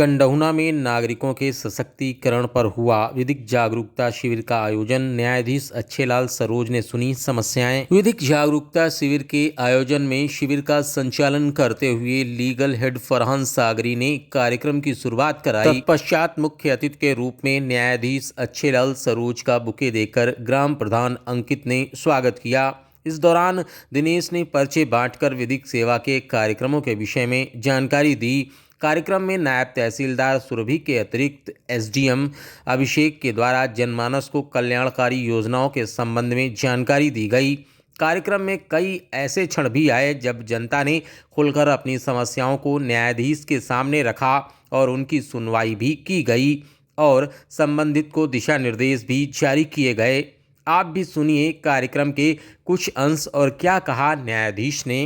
कंडहुना में नागरिकों के सशक्तिकरण पर हुआ विधिक जागरूकता शिविर का आयोजन। न्यायाधीश अच्छेलाल सरोज ने सुनी समस्याएं। विधिक जागरूकता शिविर के आयोजन में शिविर का संचालन करते हुए लीगल हेड फरहान सागरी ने कार्यक्रम की शुरुआत कराई। तत्पश्चात मुख्य अतिथि के रूप में न्यायाधीश अच्छेलाल सरोज का बुके देकर ग्राम प्रधान अंकित ने स्वागत किया। इस दौरान दिनेश ने पर्चे बांटकर विधिक सेवा के कार्यक्रमों के विषय में जानकारी दी। कार्यक्रम में नायब तहसीलदार सुरभि के अतिरिक्त एसडीएम अभिषेक के द्वारा जनमानस को कल्याणकारी योजनाओं के संबंध में जानकारी दी गई। कार्यक्रम में कई ऐसे क्षण भी आए जब जनता ने खुलकर अपनी समस्याओं को न्यायाधीश के सामने रखा और उनकी सुनवाई भी की गई और संबंधित को दिशा निर्देश भी जारी किए गए। आप भी सुनिए कार्यक्रम के कुछ अंश और क्या कहा न्यायाधीश ने।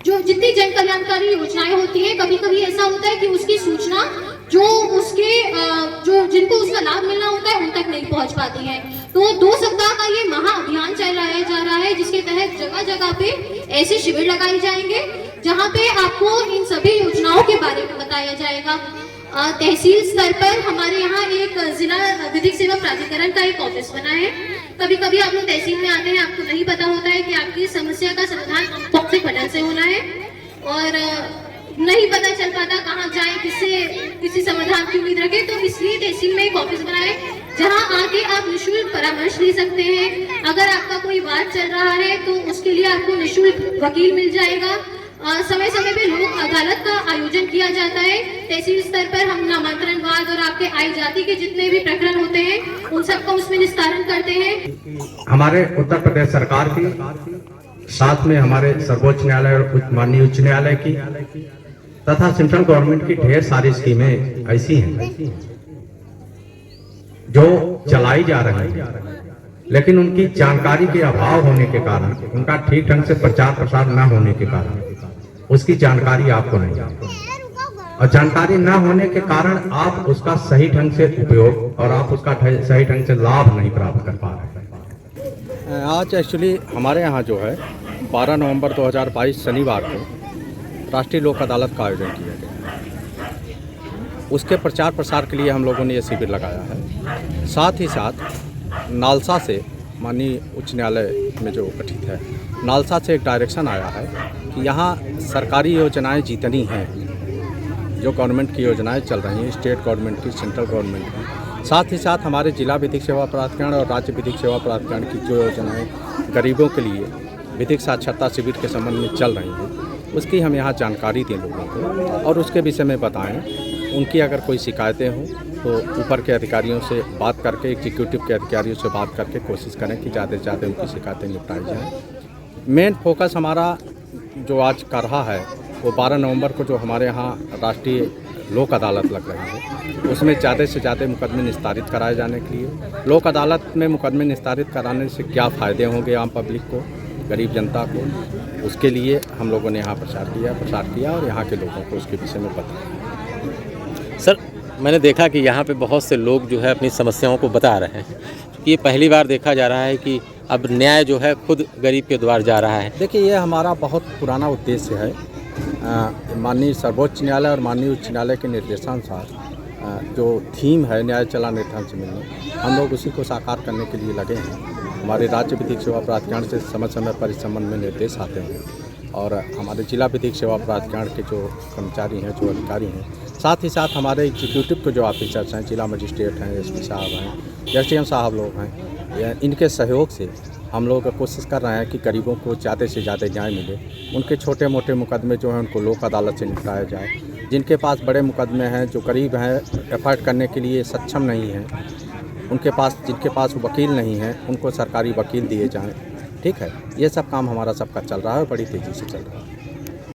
जो जितनी जन कल्याणकारी योजनाएं होती है, कभी कभी ऐसा होता है कि उसकी सूचना जो जिनको उसका लाभ मिलना होता है उन तक नहीं पहुंच पाती है। तो 2 सप्ताह का ये महा अभियान चलाया जा रहा है, जिसके तहत जगह जगह पे ऐसे शिविर लगाए जाएंगे जहाँ पे आपको इन सभी योजनाओं के बारे में बताया जाएगा। तहसील स्तर पर हमारे यहाँ एक जिला विधिक सेवा प्राधिकरण का एक ऑफिस बना है। कभी कभी आप लोग तहसील में आते हैं, आपको नहीं पता होता है कि आपकी समस्या का समाधान कौन से बटन से होना है और नहीं पता चल पाता कहाँ जाए, किसी समाधान की उम्मीद रखे। तो इसलिए तहसील में एक ऑफिस बना है जहाँ आके आप निःशुल्क परामर्श ले सकते हैं। अगर आपका कोई वाद चल रहा है तो उसके लिए आपको निःशुल्क वकील मिल जाएगा। समय समय पे लोक अदालत का आयोजन किया जाता है। तहसील स्तर पर हम नामांतरण वाद और आपके आय जाति के जितने भी प्रकरण होते हैं उन सबका उसमें निस्तारण करते हैं। हमारे उत्तर प्रदेश सरकार की, साथ में हमारे सर्वोच्च न्यायालय और माननीय उच्च न्यायालय की तथा सेंट्रल गवर्नमेंट की ढेर सारी स्कीमें ऐसी हैं जो चलाई जा रही हैं, लेकिन उनकी जानकारी के अभाव होने के कारण, उनका ठीक ढंग से प्रचार प्रसार न होने के कारण उसकी जानकारी आपको नहीं है और जानकारी न होने के कारण आप उसका सही ढंग से उपयोग और आप उसका सही ढंग से लाभ नहीं प्राप्त कर पा रहे हैं। आज एक्चुअली हमारे यहाँ जो है 12 नवंबर 2022 शनिवार को राष्ट्रीय लोक अदालत का आयोजन किया गया। उसके प्रचार प्रसार के लिए हम लोगों ने ये शिविर लगाया है। साथ ही साथ नालसा से, माननीय उच्च न्यायालय में जो गठित है, नालसा से एक डायरेक्शन आया है कि यहाँ सरकारी योजनाएं जितनी हैं, जो गवर्नमेंट की योजनाएं चल रही हैं, स्टेट गवर्नमेंट की, सेंट्रल गवर्नमेंट की, साथ ही साथ हमारे जिला विधिक सेवा प्राधिकरण और राज्य विधिक सेवा प्राधिकरण की जो योजनाएं गरीबों के लिए विधिक साक्षरता शिविर के संबंध में चल रही हैं, उसकी हम यहाँ जानकारी दें लोगों को और उसके विषय में बताएं। उनकी अगर कोई शिकायतें हों तो ऊपर के अधिकारियों से बात करके, एग्जीक्यूटिव के अधिकारियों से बात करके कोशिश करें कि ज़्यादा से ज़्यादा उनकी शिकायतें निपटाई जाएँ। मेन फोकस हमारा जो आज कर रहा है वो 12 नवंबर को जो हमारे यहाँ राष्ट्रीय लोक अदालत लग रही है, उसमें ज़्यादा से ज़्यादा मुकदमे निस्तारित कराए जाने के लिए, लोक अदालत में मुकदमे निस्तारित कराने से क्या फ़ायदे होंगे आम पब्लिक को, गरीब जनता को, उसके लिए हम लोगों ने यहाँ प्रचार किया और यहाँ के लोगों को उसके विषय में बताया। सर, मैंने देखा कि यहाँ पे बहुत से लोग जो है अपनी समस्याओं को बता रहे हैं। ये पहली बार देखा जा रहा है कि अब न्याय जो है खुद गरीब के द्वार जा रहा है। देखिए, ये हमारा बहुत पुराना उद्देश्य है। माननीय सर्वोच्च न्यायालय और माननीय उच्च न्यायालय के निर्देशानुसार जो थीम है न्याय चला निर्धन से मिलने, हम लोग उसी को साकार करने के लिए लगे हैं। हमारे राज्य विधिक सेवा प्राधिकरण से समय समय पर इस संबंध में निर्देश आते हैं और हमारे जिला विधिक सेवा प्राधिकरण के जो कर्मचारी हैं, जो अधिकारी हैं, साथ ही साथ हमारे एग्जीक्यूटिव के जो ऑफिसर्स हैं, जिला मजिस्ट्रेट हैं, एसपी साहब हैं, एसडीएम साहब लोग हैं, इनके सहयोग से हम लोग कोशिश कर रहे हैं कि गरीबों को ज़्यादा से ज़्यादा न्याय मिले। उनके छोटे मोटे मुकदमे जो हैं उनको लोक अदालत से निपटाया जाए। जिनके पास बड़े मुकदमे हैं, जो गरीब हैं, एफर्ट करने के लिए सक्षम नहीं हैं, जिनके पास वकील नहीं है, उनको सरकारी वकील दिए जाएँ। ठीक है, ये सब काम हमारा सबका चल रहा है, बड़ी तेज़ी से चल रहा है।